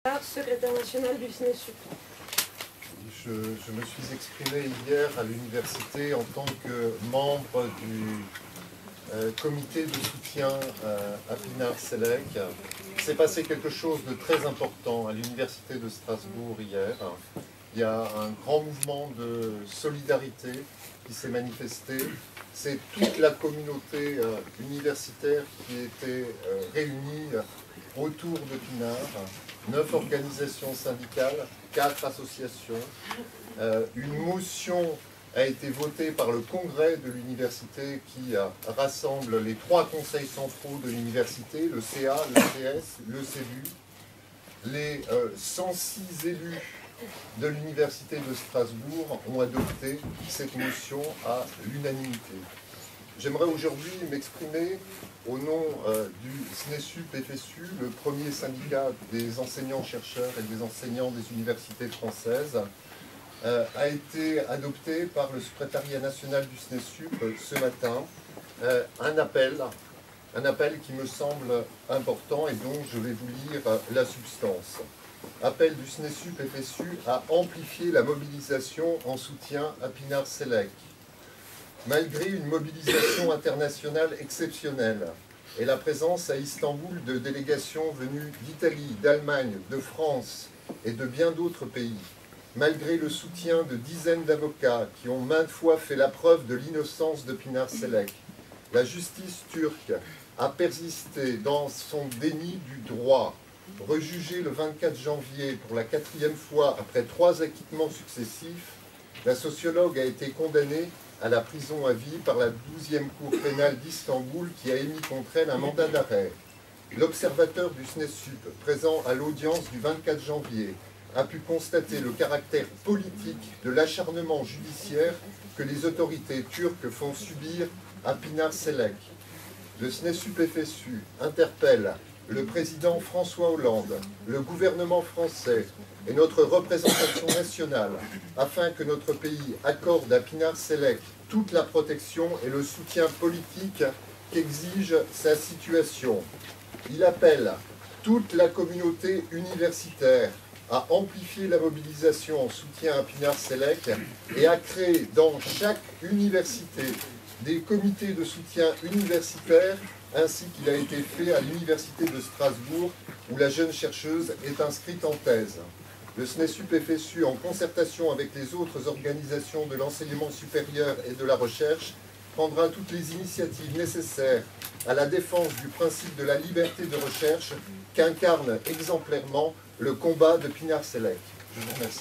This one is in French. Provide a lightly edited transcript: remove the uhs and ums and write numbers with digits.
Secrétaire national du SNESUP. Je me suis exprimé hier à l'université en tant que membre du comité de soutien à Pinard-Sélec. Il s'est passé quelque chose de très important à l'université de Strasbourg hier. Il y a un grand mouvement de solidarité qui s'est manifesté. C'est toute la communauté universitaire qui était réunie autour de Pinard. 9 organisations syndicales, 4 associations. Une motion a été votée par le congrès de l'université qui rassemble les 3 conseils centraux de l'université, le CA, le CS, le CEBU. Les 106 élus de l'université de Strasbourg ont adopté cette motion à l'unanimité. J'aimerais aujourd'hui m'exprimer au nom du SNESUP-FSU, le premier syndicat des enseignants-chercheurs et des enseignants des universités françaises, a été adopté par le secrétariat national du SNESUP ce matin, un appel qui me semble important et dont je vais vous lire la substance. Appel du SNESUP-FSU à amplifier la mobilisation en soutien à Pinard-Sélec. Malgré une mobilisation internationale exceptionnelle et la présence à Istanbul de délégations venues d'Italie, d'Allemagne, de France et de bien d'autres pays, malgré le soutien de dizaines d'avocats qui ont maintes fois fait la preuve de l'innocence de Pinard-Sélec, la justice turque a persisté dans son déni du droit. Rejugée le 24 janvier pour la 4e fois après 3 acquittements successifs, la sociologue a été condamnée à la prison à vie par la 12e cour pénale d'Istanbul qui a émis contre elle un mandat d'arrêt. L'observateur du SNESUP, présent à l'audience du 24 janvier, a pu constater le caractère politique de l'acharnement judiciaire que les autorités turques font subir à Pinard-Sélec. Le SNESUP-FSU interpelle le président François Hollande, le gouvernement français et notre représentation nationale afin que notre pays accorde à Pinard-Sélec toute la protection et le soutien politique qu'exige sa situation. Il appelle toute la communauté universitaire à amplifier la mobilisation en soutien à Pinard-Sélec et à créer dans chaque université des comités de soutien universitaires ainsi qu'il a été fait à l'université de Strasbourg où la jeune chercheuse est inscrite en thèse. Le SNESUP-FSU, en concertation avec les autres organisations de l'enseignement supérieur et de la recherche, prendra toutes les initiatives nécessaires à la défense du principe de la liberté de recherche qu'incarne exemplairement le combat de Pinard-Sélec. Je vous remercie.